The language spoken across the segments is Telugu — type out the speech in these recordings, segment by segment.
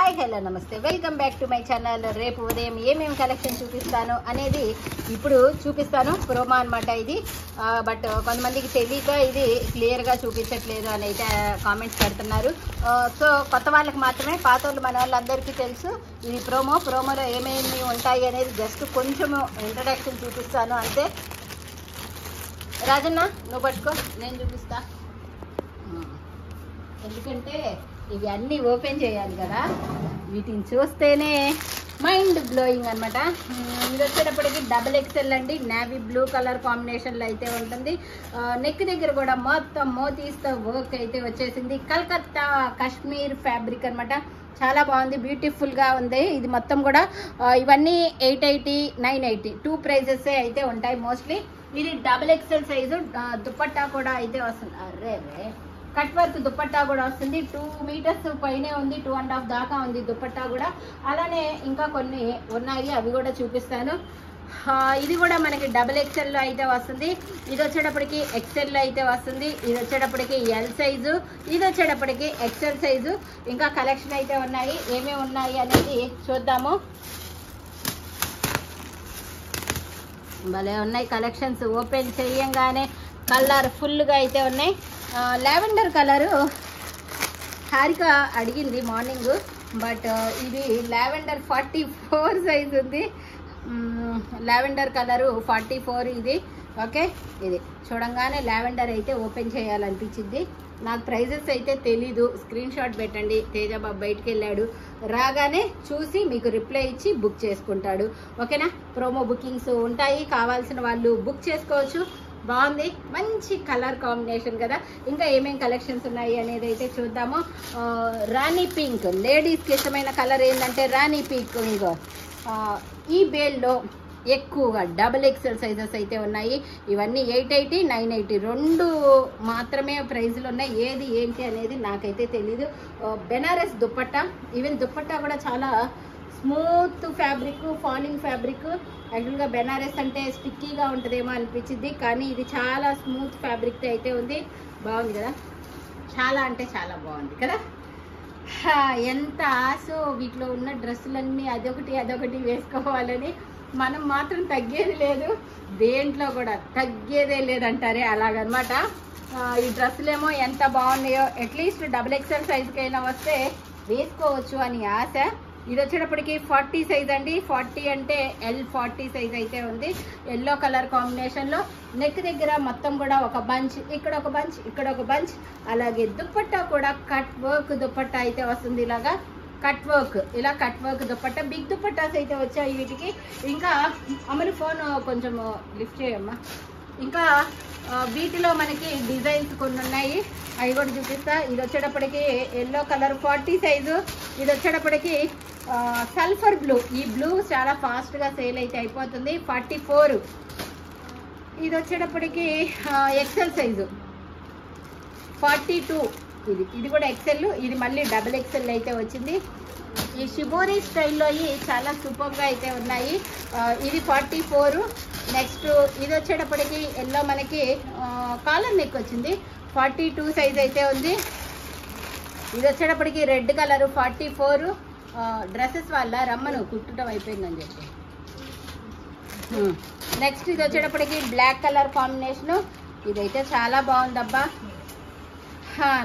హాయ్ హలో నమస్తే, welcome back to my channel. రేపు ఉదయం ఏమేమి కలెక్షన్ చూపిస్తాను అనేది ఇప్పుడు చూపిస్తాను. ప్రోమో అనమాట ఇది. బట్ కొంతమందికి తెలియక ఇది క్లియర్గా చూపించట్లేదు అని అయితే కామెంట్స్ పెడుతున్నారు. సో కొత్త వాళ్ళకి మాత్రమే, పాత వాళ్ళు మన వాళ్ళందరికీ తెలుసు ఇది ప్రోమోలో ఏమేమి ఉంటాయి అనేది జస్ట్ కొంచెం ఇంట్రడక్షన్ చూపిస్తాను అంతే. రాజన్న నువ్వు పట్టుకో, నేను చూపిస్తా. ఎందుకంటే ఇవి అన్నీ ఓపెన్ చేయాలి కదా, వీటిని చూస్తేనే మైండ్ బ్లోయింగ్ అనమాట. ఇది వచ్చేటప్పటికి XXL అండి, నేవీ బ్లూ కలర్ కాంబినేషన్లో అయితే ఉంటుంది. నెక్ దగ్గర కూడా మొత్తం మోతీస్తో వర్క్ అయితే వచ్చేసింది. కలకత్తా కాశ్మీర్ ఫ్యాబ్రిక్ అనమాట. చాలా బాగుంది, బ్యూటిఫుల్గా ఉంది. ఇది మొత్తం కూడా ఇవన్నీ 880, 980 టూ ప్రైజెస్ అయితే ఉంటాయి మోస్ట్లీ. ఇది XXL సైజు. దుపట్టా కూడా అయితే వస్తుంది. అరే కట్ వర్క్ దుపట్టా కూడా వస్తుంది. 2 మీటర్స్ పైనే ఉంది, 2.5 దాకా ఉంది దుపట్టా కూడా. అలానే ఇంకా కొన్ని ఉన్నాయి, అవి కూడా చూపిస్తాను. ఇది కూడా మనకి XXL లో అయితే వస్తుంది. ఇది వచ్చేటప్పటికి XL లో అయితే వస్తుంది. ఇది వచ్చేటప్పటికి L సైజు, ఇది వచ్చేటప్పటికి XL సైజు. ఇంకా కలెక్షన్ అయితే ఉన్నాయి. ఏమేమి ఉన్నాయి అనేది చూద్దాము. భలే ఉన్నాయి కలెక్షన్స్. ఓపెన్ చేయంగానే కలర్ ఫుల్గా అయితే ఉన్నాయి. లావెండర్ కలరు హారిక అడిగింది మార్నింగ్, బట్ ఇది లావెండర్ 44 సైజ్ ఉంది. లావెండర్ కలరు 44 ఇది. ఓకే, ఇది చూడంగానే లావెండర్ అయితే ఓపెన్ చేయాలనిపించింది. నాకు ప్రైజెస్ అయితే తెలీదు, స్క్రీన్ షాట్ పెట్టండి. తేజబాబు బయటికి వెళ్ళాడు, రాగానే చూసి మీకు రిప్లై ఇచ్చి బుక్ చేసుకుంటాడు. ఓకేనా, ప్రోమో బుకింగ్స్ ఉంటాయి, కావాల్సిన వాళ్ళు బుక్ చేసుకోవచ్చు. బాగుంది, మంచి కలర్ కాంబినేషన్ కదా. ఇంకా ఏమేం కలెక్షన్స్ ఉన్నాయి అనేది అయితే చూద్దాము. రాణి పింక్, లేడీస్కి ఇష్టమైన కలర్ ఏంటంటే రాణి పింక్. ఈ బేల్లో ఎక్కువగా XXL సైజెస్ అయితే ఉన్నాయి. ఇవన్నీ 880, 980 రెండు మాత్రమే ప్రైజ్లు ఉన్నాయి. ఏది ఏంటి అనేది నాకైతే తెలీదు. బెనారస్ దుపట్టా, ఈవెన్ దుపట్టా కూడా చాలా స్మూత్ ఫ్యాబ్రిక్, ఫాలింగ్ ఫ్యాబ్రిక్. యాక్చువల్గా బెనారస్ అంటే స్టిక్కీగా ఉంటుందేమో అనిపించింది, కానీ ఇది చాలా స్మూత్ ఫ్యాబ్రిక్ అయితే ఉంది. బాగుంది కదా, చాలా అంటే చాలా బాగుంది కదా. ఎంత ఆశో వీటిలో ఉన్న డ్రెస్సులన్నీ అదొకటి వేసుకోవాలని. మనం మాత్రం తగ్గేది లేదు, దేంట్లో కూడా తగ్గేదే లేదంటారే, అలాగనమాట. ఈ డ్రెస్సులేమో ఎంత బాగున్నాయో, అట్లీస్ట్ XXL సైజుకైనా వస్తే వేసుకోవచ్చు అని ఆశ. ఇది వచ్చేటప్పటికి 40 సైజ్ అండి. 40 అంటే L40 సైజ్ అయితే ఉంది. ఎల్లో కలర్ కాంబినేషన్లో. నెక్ దగ్గర మొత్తం కూడా ఒక బంచ్, ఇక్కడ ఒక బంచ్, ఇక్కడ ఒక బంచ్. అలాగే దుపట్టా కూడా కట్ వర్క్ దుపట్టా అయితే వస్తుంది. ఇలాగా కట్ వర్క్, ఇలా cut work dupatta. Big dupattas అయితే వచ్చాయి వీటికి. ఇంకా అమ్మని ఫోన్ కొంచెం లిఫ్ట్ చేయమ్మా. ఇంకా వీటిలో మనకి డిజైన్స్ కొన్ని ఉన్నాయి, అవి కూడా చూపిస్తా. ఇది వచ్చేటప్పటికి ఎల్లో కలర్ 40 సైజు. ఇది వచ్చేటప్పటికి సల్ఫర్ బ్లూ. ఈ బ్లూ చాలా ఫాస్ట్గా సేల్ అయితే అయిపోతుంది. 44. ఇది వచ్చేటప్పటికి XL సైజు 42. ఇది కూడా XL. ఇది మళ్ళీ XXL అయితే వచ్చింది. ఈ షిబోరి స్టైల్లో చాలా సూపర్గా అయితే ఉన్నాయి. ఇది 44. నెక్స్ట్ ఇది వచ్చేటప్పటికి ఎల్లో మనకి కాలర్ నెక్ వచ్చింది. 42 సైజ్ అయితే ఉంది. ఇది వచ్చేటప్పటికి రెడ్ కలర్ 44. డ్రెస్సెస్ వల్ల రమ్మను కుట్టడం అయిపోయిందని చెప్పి. నెక్స్ట్ ఇది వచ్చేటప్పటికి బ్లాక్ కలర్ కాంబినేషను. ఇదైతే చాలా బాగుందబ్బా.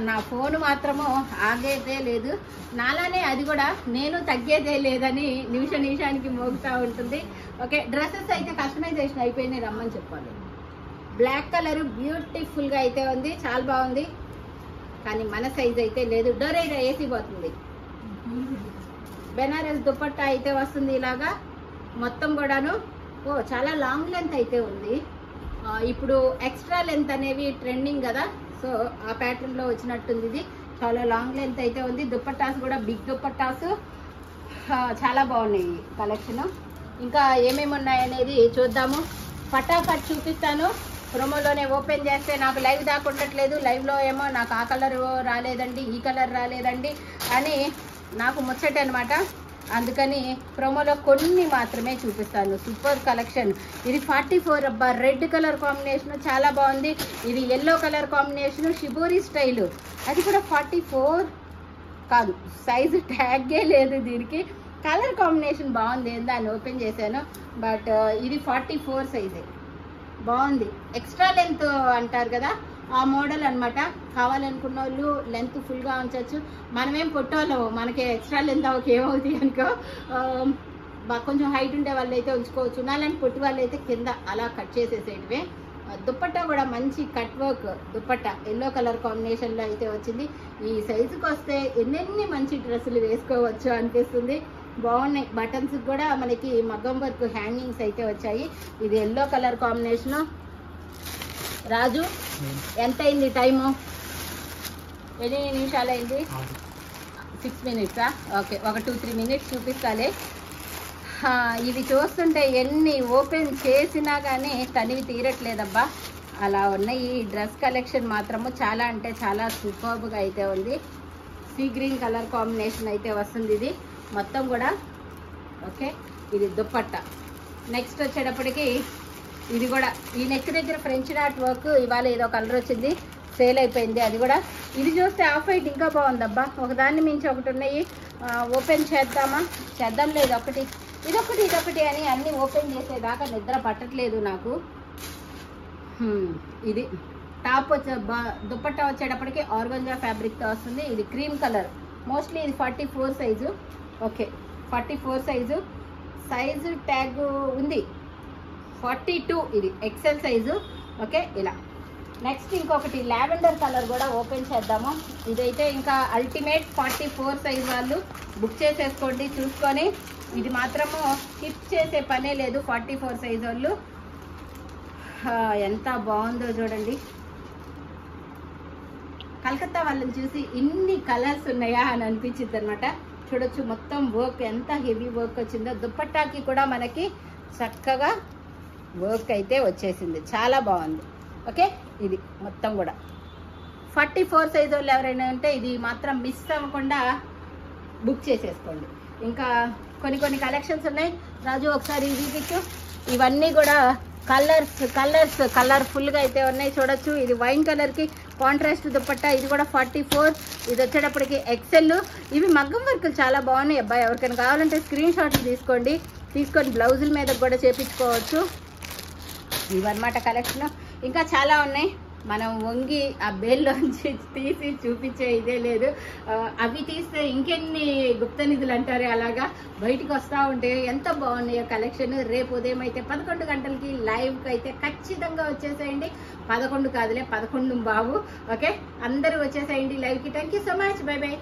నా ఫోన్ మాత్రము ఆగేదే లేదు, నాలానే అది కూడా. నేను తగ్గేదే లేదని నిమిషానికి మోగుతూ ఉంటుంది. ఓకే, డ్రెస్సెస్ అయితే కస్టమైజేషన్ అయిపోయినాయి, రమ్మని చెప్పాలి. బ్లాక్ కలర్ బ్యూటిఫుల్గా అయితే ఉంది, చాలా బాగుంది. కానీ మన సైజ్ అయితే లేదు. డోరేగా ఏసీ పోతుంది. బెనారస్ దుపట్టా అయితే వస్తుంది ఇలాగా మొత్తం కూడాను. చాలా లాంగ్ లెంత్ అయితే ఉంది. ఇప్పుడు ఎక్స్ట్రా లెంత్ అనేవి ట్రెండింగ్ కదా, సో ఆ ప్యాటర్న్లో వచ్చినట్టుంది. ఇది చాలా లాంగ్ లెంత్ అయితే ఉంది. దుపట్టాస్ కూడా బిగ్ దుపట్టాస్ చాలా బాగున్నాయి కలెక్షన్. ఇంకా ఏమేమి ఉన్నాయనేది చూద్దాము. ఫటాఫట్ చూపిస్తాను. ప్రోమోలోనే ఓపెన్ చేస్తే నాకు లైవ్ దాకా ఉండట్లేదు. లైవ్లో ఏమో నాకు ఆ కలర్ రాలేదండి, ఈ కలర్ రాలేదండి అని నాకు ముచ్చట అనమాట. అందుకని ప్రోమోలో కొన్ని మాత్రమే చూపిస్తాను. Super collection. ఇది 44 అబ్బా, రెడ్ కలర్ కాంబినేషన్ చాలా బాగుంది. ఇది yellow colour combination, shibori style, అది కూడా 44. కాదు, సైజు ట్యాగే లేదు దీనికి. కలర్ కాంబినేషన్ బాగుంది, దాన్ని ఓపెన్ చేశాను. బట్ ఇది 44 సైజే, బాగుంది. ఎక్స్ట్రా లెంత్ అంటారు కదా, ఆ మోడల్ అనమాట. కావాలనుకున్న వాళ్ళు లెంత్ ఫుల్గా ఉంచవచ్చు. మనమేం పొట్టోళ్ళం, మనకి ఎక్స్ట్రా లెంత్ అవకి ఏమవుతుంది అనుకో. కొంచెం హైట్ ఉండే వాళ్ళు అయితే ఉంచుకోవచ్చు. నాలాంటి పొట్టి వాళ్ళు అయితే కింద అలా కట్ చేసేసేటివే. దుప్పట్టా కూడా మంచి cut work dupatta, yellow colour కాంబినేషన్లో అయితే వచ్చింది. ఈ సైజుకి వస్తే ఎన్నెన్ని మంచి డ్రెస్సులు వేసుకోవచ్చు అనిపిస్తుంది. బాగున్నాయి. బటన్స్ కూడా మనకి మగ్గం వర్క్ హ్యాంగింగ్స్ అయితే వచ్చాయి. ఇది ఎల్లో కలర్ కాంబినేషను. రాజు ఎంత అయింది టైము? ఎన్ని నిమిషాలు అయింది? 6 మినిట్సా? ఓకే, ఒక 2-3 మినిట్స్ చూపిస్తాలే. ఇవి చూస్తుంటే ఎన్ని ఓపెన్ చేసినా కానీ తనివి తీరట్లేదబ్బా, అలా ఉన్నాయి. ఈ డ్రెస్ కలెక్షన్ మాత్రము చాలా అంటే చాలా సూపర్బ్గా అయితే ఉంది. సీ గ్రీన్ కలర్ కాంబినేషన్ అయితే వస్తుంది ఇది మొత్తం కూడా. ఓకే, ఇది దుప్పట్టా. నెక్స్ట్ వచ్చేటప్పటికి ఇది కూడా ఈ నెక్ దగ్గర ఫ్రెంచ్ నాట్ వర్క్ ఇవాళ ఏదో కలర్ వచ్చింది, సేల్ అయిపోయింది అది కూడా. ఇది చూస్తే ఆఫ్ వైట్ ఇంకా బాగుందబ్బా, ఒకదాన్ని మించి ఒకటి ఉన్నాయి. ఓపెన్ చేద్దామా? చేద్దాం. లేదు, ఇదొకటి అని అన్నీ ఓపెన్ చేసేదాకా నిద్ర పట్టట్లేదు నాకు. ఇది టాప్ దుప్పట్టా వచ్చేటప్పటికి ఆర్గంజా ఫ్యాబ్రిక్తో వస్తుంది. ఇది క్రీమ్ కలర్, మోస్ట్లీ ఇది 44 size. Okay, 44 size. Size tag ఉంది 42, ఇది ఎక్సెల్ సైజు. ఓకే, ఇలా. నెక్స్ట్ ఇంకొకటి లావెండర్ కలర్ కూడా ఓపెన్ చేద్దాము. ఇదైతే ఇంకా అల్టిమేట్ 44 సైజ్ వాళ్ళు బుక్ చేసేసుకోండి చూసుకొని. ఇది మాత్రము స్కిప్ చేసే పనే లేదు 44 సైజ్ వాళ్ళు. ఎంత బాగుందో చూడండి. కలకత్తా వాళ్ళని చూసి ఇన్ని కలర్స్ ఉన్నాయా అని అనిపించింది అనమాట. చూడొచ్చు మొత్తం వర్క్ ఎంత హెవీ వర్క్ వచ్చిందో. దుప్పట్టాకి కూడా మనకి చక్కగా వర్క్ అయితే వచ్చేసింది, చాలా బాగుంది. ఓకే, ఇది మొత్తం కూడా 44 సైజ్ వాళ్ళు ఎవరైనా ఉంటే ఇది మాత్రం మిస్ అవ్వకుండా బుక్ చేసేసుకోండి. ఇంకా కొన్ని కలెక్షన్స్ ఉన్నాయి. రాజు ఒకసారి ఇది చూపించు. ఇవన్నీ కూడా కలర్ఫుల్గా అయితే ఉన్నాయి. చూడొచ్చు, ఇది వైన్ కలర్కి కాంట్రాస్ట్ దుప్పట్టా. ఇది కూడా 44. ఇది వచ్చేటప్పటికి ఎక్సెల్. ఇవి మగ్గం వర్కులు చాలా బాగున్నాయి అబ్బాయి. ఎవరికైనా కావాలంటే స్క్రీన్ షాట్లు తీసుకొని బ్లౌజుల మీద కూడా చేపించుకోవచ్చు. ఇవన్నమాట కలెక్షన్. ఇంకా చాలా ఉన్నాయి. మనం వంగి ఆ బేల్లోంచి తీసి చూపించే ఇదే లేదు. అవి తీస్తే ఇంకెన్ని గుప్త నిధులు అంటారే, అలాగా బయటికి వస్తూ ఉంటే ఎంత బాగున్నాయో కలెక్షన్. రేపు ఉదయం అయితే 11 గంటలకి లైవ్కి అయితే ఖచ్చితంగా వచ్చేసేయండి. 11 కాదులే, 11 బాబు. ఓకే, అందరూ వచ్చేసేయండి లైవ్కి. Thank you so much. Bye by.